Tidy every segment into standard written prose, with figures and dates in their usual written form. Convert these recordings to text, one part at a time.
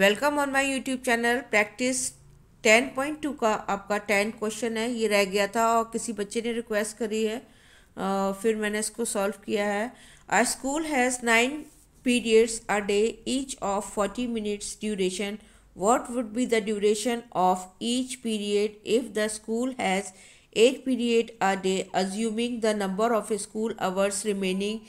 Welcome on my YouTube channel. Practice 10.2 का आपका 10 question है। ये रह गया था और किसी बच्चे ने रिक्वेस्ट करी है, फिर मैंने इसको सॉल्व किया है। आ school has 9 periods a day, each of 40 minutes duration. What would be the duration of each period if the school has 8 periods a day, assuming the number of school hours remaining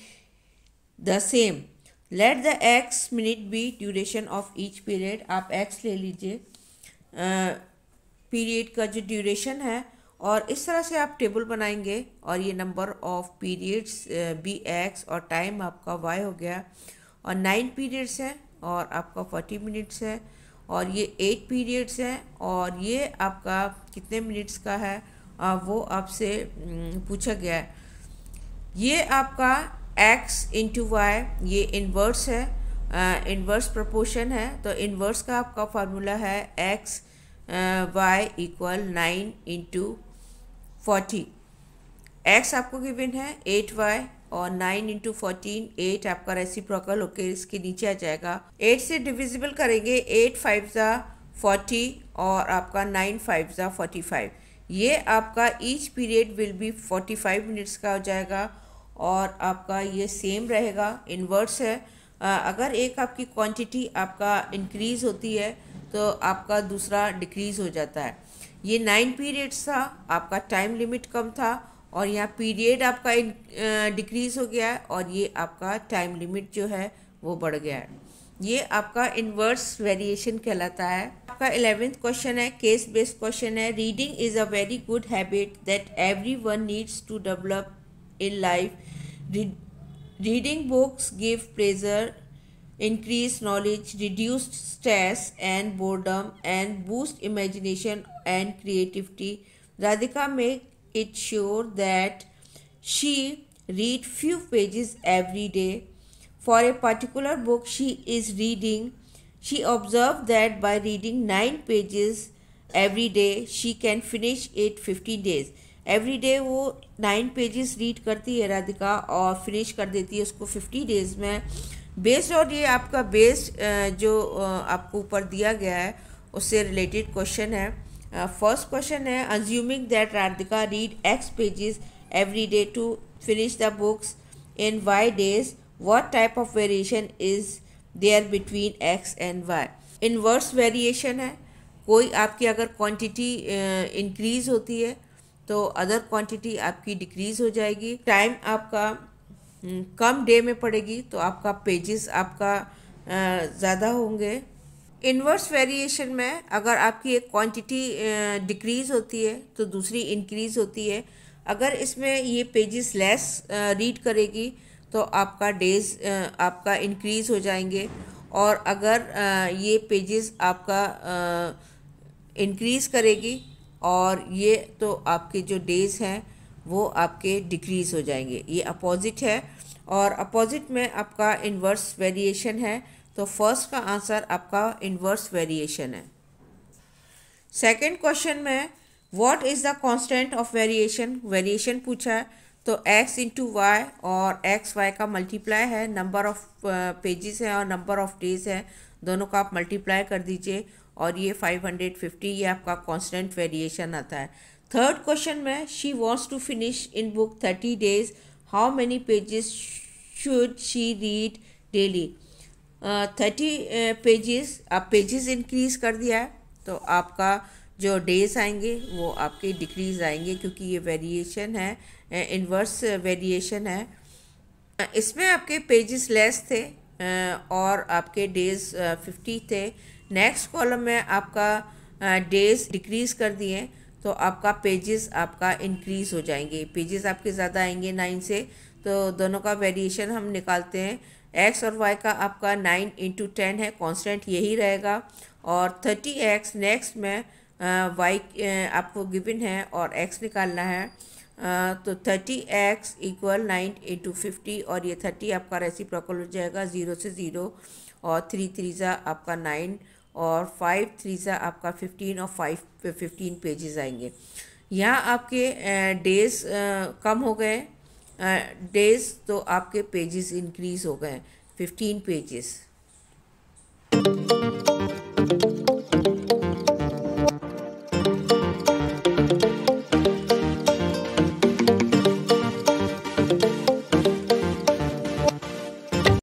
the same? Let the x minute be duration of each period. आप x ले लीजिए, period का जो duration है, और इस तरह से आप टेबल बनाएंगे और ये number of periods be x और टाइम आपका वाई हो गया। और 9 पीरियड्स हैं और आपका 40 मिनट्स है, और ये 8 पीरियड्स हैं और ये आपका कितने मिनट्स का है वो आपसे पूछा गया है। ये आपका x इंटू वाई, ये इन्वर्स है, इन्वर्स प्रोपोर्शन है। तो इन्वर्स का आपका फार्मूला है x y equal 9 into 40। x आपको गिवन है 8y और 9 इंटू 14, 8 आपका रेसिप्रोकल होके इसके नीचे आ जाएगा। 8 से डिविजिबल करेंगे, 8 5 ज़ा 40 और आपका 9 5 ज़ा 45। ये आपका each period will be 45 minutes का हो जाएगा और आपका ये सेम रहेगा, इन्वर्स है। अगर एक आपकी क्वांटिटी आपका इंक्रीज़ होती है तो आपका दूसरा डिक्रीज़ हो जाता है। ये 9 पीरियड्स था, आपका टाइम लिमिट कम था और यहाँ पीरियड आपका डिक्रीज़ हो गया है और ये आपका टाइम लिमिट जो है वो बढ़ गया है। ये आपका इन्वर्स वेरिएशन कहलाता है। आपका 11th क्वेश्चन है, केस बेस्ड क्वेश्चन है। Reading is a very good habit that everyone needs to develop in life. Reading books give pleasure, increase knowledge, reduce stress and boredom, and boost imagination and creativity. Radhika make it sure that she read few pages every day. For a particular book she is reading, she observed that by reading 9 pages every day she can finish it 15 days. Every day वो 9 pages read करती है राधिका और finish कर देती है उसको 50 days में। Based और ये आपका बेस्ड जो आपको ऊपर दिया गया है उससे रिलेटेड क्वेश्चन है। फर्स्ट क्वेश्चन है, assuming that Radhika read x pages every day to finish the books in y days, what type of variation is there between x and y. Inverse variation है। कोई आपकी अगर क्वांटिटी इंक्रीज होती है तो other quantity आपकी decrease हो जाएगी। टाइम आपका कम डे में पड़ेगी तो आपका पेजेस आपका ज़्यादा होंगे। इन्वर्स वेरिएशन में अगर आपकी एक क्वांटिटी डिक्रीज़ होती है तो दूसरी इंक्रीज़ होती है। अगर इसमें ये पेजेस लेस रीड करेगी तो आपका डेज आपका इंक्रीज़ हो जाएंगे, और अगर ये पेजेस आपका इंक्रीज़ करेगी और ये तो आपके जो डेज़ हैं वो आपके डिक्रीज़ हो जाएंगे। ये अपोजिट है और अपोजिट में आपका इन्वर्स वेरिएशन है, तो फर्स्ट का आंसर आपका इन्वर्स वेरिएशन है। सेकंड क्वेश्चन में what is the constant of variation, variation पूछा है तो x इंटू वाई और एक्स वाई का मल्टीप्लाई है, नंबर ऑफ पेजेस है और नंबर ऑफ डेज़ है, दोनों का आप मल्टीप्लाई कर दीजिए और ये 550 ये आपका कांस्टेंट वेरिएशन आता है। थर्ड क्वेश्चन में she wants to finish in book 30 days, how many pages should she read daily. 30 pages, आप पेजेस इंक्रीज कर दिया है तो आपका जो डेज आएंगे वो आपके डिक्रीज आएंगे, क्योंकि ये वेरिएशन है, इन्वर्स वेरिएशन है। इसमें आपके पेजेस लेस थे और आपके डेज 50 थे। नेक्स्ट कॉलम में आपका डेज डिक्रीज़ कर दिए तो आपका पेजेस आपका इंक्रीज़ हो जाएंगे, पेजेस आपके ज़्यादा आएंगे 9 से, तो दोनों का वेरिएशन हम निकालते हैं। एक्स और वाई का आपका 9 इंटू 10 है, कांस्टेंट यही रहेगा, और 30x नेक्स्ट में वाई आपको गिवन है और एक्स निकालना है, तो 30x इक्वल 9 इंटू 50 और ये 30 आपका रेसिप्रोकल हो जाएगा 0 से 0 और 3 3 ज़ा आपका 9 और 5 3 ज़ा आपका 15 और 5 15 पेजेस आएंगे। यहाँ आपके डेज़ कम हो गए, डेज़ तो आपके पेजेस इंक्रीज़ हो गए 15 पेजेस। है।